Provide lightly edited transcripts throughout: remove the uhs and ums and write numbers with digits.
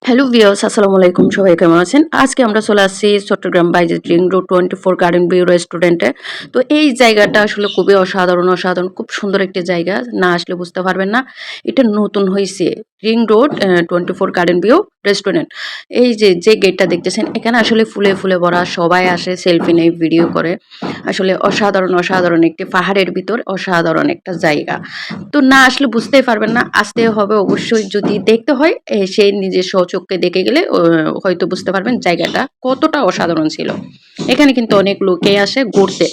Hello viewers, আসসালামু আলাইকুম। সবাই কেমন আছেন? আজকে আমরা চলে আসছি Chittagong Bayezid ring road 24 garden view রেস্টুরেন্টে। তো এই জায়গাটা আসলে খুবই অসাধারণ, খুব সুন্দর একটি জায়গা। না আসলে বুঝতে পারবেন না। এটা নতুন হইছে। Ring road 24 garden view restaurant. এই যে গেটটা দেখতেছেন, এখানে আসলে ফুলে ভরা। সবাই আসে সেলফি নেয়, ভিডিও করে। আসলে অসাধারণ একটি পাহাড়ের ভিতর অসাধারণ একটা জায়গা। তো না আসলে বুঝতেই পারবেন না। আসতে হবে অবশ্যই, যদি দেখতে হয় সেই নিজের স্বচক্ষে দেখে গেলে হয়তো বুঝতে পারবেন জায়গাটা কতটা অসাধারণ ছিল। এখানে কিন্তু অনেক লোকে আসে ঘুরতে।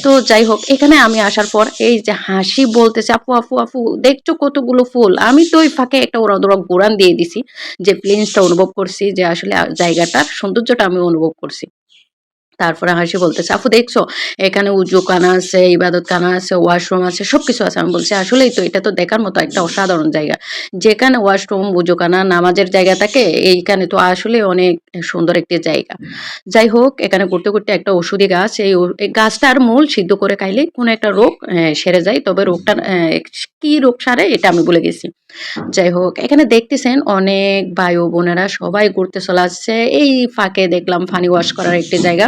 তো যাই হোক, এখানে আমি আসার পর এই যে হাসি বলতেছে, আপু দেখছো কতগুলো ফুল। আমি তো ওই ফাঁকে একটা ওরা ঘুরান দিয়ে দিছি, যে ফিলিংসটা অনুভব করছি, যে আসলে জায়গাটার সৌন্দর্যটা আমি অনুভব করছি। তারপরে হাসি বলতেছে, আপু দেখছো এখানে উজুখানা আছে, ইবাদতখানা আছে, ওয়াশরুম আছে, সবকিছু আছে। আমি বলছি আসলেই তো, এটা তো দেখার মতো একটা অসাধারণ জায়গা। যেখানে ওয়াশরুম, উজুখানা, নামাজের জায়গা থাকে, এইখানে তো আসলে অনেক সুন্দর একটি জায়গা। যাই হোক, এখানে ঘুরতে একটা ওষুধি গাছ, এই গাছটার মূল সিদ্ধ করে খাইলে কোনো একটা রোগ সেরে যায়। তবে রোগটা কি রোগ সারে এটা আমি ভুলে গেছি। যাই হোক, এখানে দেখতেছেন অনেক ভাই ও বোনেরা সবাই ঘুরতে চলে আসছে। এই ফাঁকে দেখলাম পানি ওয়াশ করার একটি জায়গা।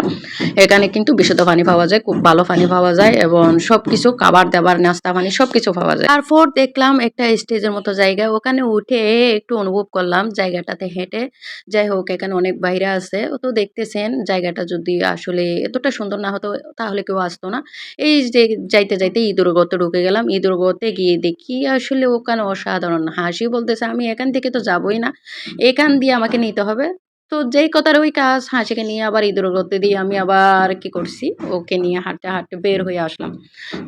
এখানে কিন্তু বিশুদ্ধ পানি পাওয়া যায়, খুব ভালো পানি পাওয়া যায়, এবং সবকিছু খাবার দাবার, নাস্তা পানি সবকিছু পাওয়া যায়। তারপর দেখলাম একটা স্টেজের মতো জায়গা, ওখানে উঠে একটু অনুভব করলাম জায়গাটাতে হেঁটে। যাই হোক, এখানে অনেক বাইরে আছে। তো দেখতেছেন জায়গাটা যদি আসলে এতটা সুন্দর না হতো তাহলে কেউ আসতো না। এই যে যাইতে ঈদুর গর্তে ঢুকে গেলাম। ঈদুর গর্তে গিয়ে দেখি আসলে ওখানে অসাধারণ। হাসি বলতেছে, আমি এখান থেকে তো যাবোই না, এখান দিয়ে আমাকে নিতে হবে। তো যেই কথার ওই কাজ, হাসিকে নিয়ে আবার ইঁদুর করতে দিয়ে আমি আবার কি করছি, ওকে নিয়ে হাঁটতে বের হয়ে আসলাম।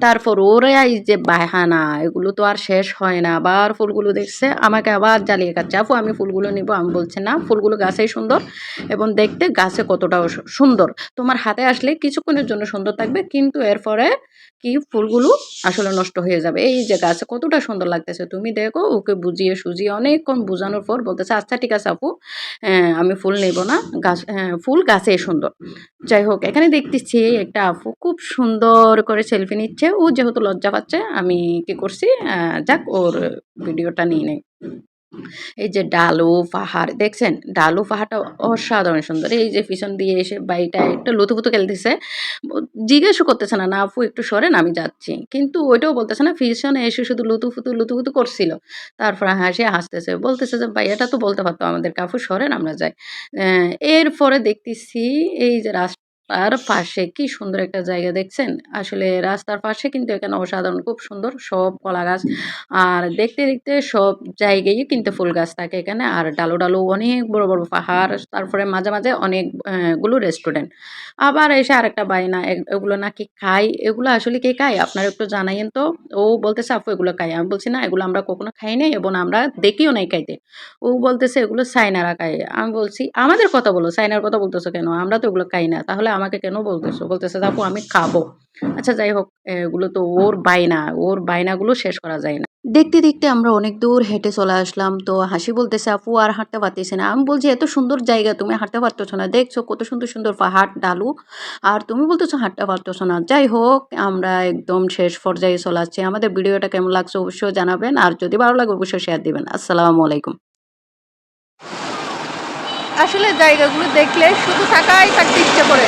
তারপর ওরা এই যে বাহানা, এগুলো তো আর শেষ হয় না। আবার ফুলগুলো দেখছে, আমাকে আবার জ্বালিয়ে খাচ্ছে, আপু আমি ফুলগুলো নিব। আমি বলছি না, ফুলগুলো গাছেই সুন্দর, এবং দেখতে গাছে কতটাও সুন্দর। তোমার হাতে আসলে কিছুক্ষণের জন্য সুন্দর থাকবে, কিন্তু এরপরে কি ফুলগুলো আসলে নষ্ট হয়ে যাবে। এই যে গাছে কতটা সুন্দর লাগতেছে, তুমি দেখো। ওকে বুঝিয়ে সুঝিয়ে অনেকক্ষণ বোঝানোর পর বলতেছে, আচ্ছা ঠিক আছে আপু, আমি ফুল নেব না, গাছ, ফুল গাছেই সুন্দর। যাই হোক, এখানে দেখতেছি একটা আপু খুব সুন্দর করে সেলফি নিচ্ছে। ও যেহেতু লজ্জা পাচ্ছে, আমি কি করছি, যাক ওর ভিডিওটা নিয়ে নেই। এই যে ডালু পাহাড় দেখছেন, ডালু পাহাড়টা অসাধারণ সুন্দর। এই যে পিছন দিয়ে এসে বাড়িটা একটা লুতুপুতু খেলতেছে। জিজ্ঞেসও করতেছে না, না আপু একটু সরেন আমি যাচ্ছি, কিন্তু ওইটাও বলতেছে না, পিছনে এসে শুধু লুতুপুতু করছিল। তারপর হাসতেছে, বলতেছে যে ভাই এটা তো বলতে পারতো আমাদেরকে, আপু সরেন আমরা যাই। এরপরে দেখতেছি এই যে রাস্তার পাশে কি সুন্দর একটা জায়গা দেখছেন। আসলে রাস্তার পাশে কিন্তু এখানে অসাধারণ খুব সুন্দর সব কলা গাছ। আর দেখতে সব জায়গায় কিন্তু ফুল গাছ থাকে এখানে। আর ডালু অনেক বড় পাহাড়। তারপরে মাঝে অনেক গুলো রেস্টুরেন্ট। আবার এসে আরেকটা বায়না, এগুলো নাকি খাই। এগুলো আসলে কে খায় আপনারা একটু জানাইয়েন তো? ও বলতেছে, আপু এগুলো খাই। আমি বলছি না, এগুলো আমরা কখনো খাই নাই, এবং আমরা দেখিও নাই খাইতে। ও বলতেছে এগুলো চাইনারা খায়। আমি বলছি, আমাদের কথা বলো, চাইনার কথা বলতেছো কেন? আমরা তো এগুলো খাই না। তাহলে আমাকে কেন বলতেছো? বলতেছে যে, আপু আমি খাবো। আচ্ছা যাই হোক, এগুলো তো ওর বায়না, ওর বায়নাগুলো শেষ করা যায় না। দেখতে আমরা অনেক দূর হেঁটে চলে আসলাম। তো হাসি বলতেছে, আপু আর হাঁটতে পারতেছি না। আমি বলছি, এত সুন্দর জায়গা তুমি হাঁটতে পারতেছো না? দেখছো কত সুন্দর পাহাড়, ঢালু, আর তুমি বলতেছো হাঁটতে পারতেছো না। যাই হোক, আমরা একদম শেষ পর্যায়ে চলে আসছি। আমাদের ভিডিওটা কেমন লাগছে অবশ্যই জানাবেন, আর যদি ভালো লাগে অবশ্যই শেয়ার দিবেন। আসসালামু আলাইকুম। আসলে জায়গাগুলো দেখলে শুধু থাকতে ইচ্ছে করে।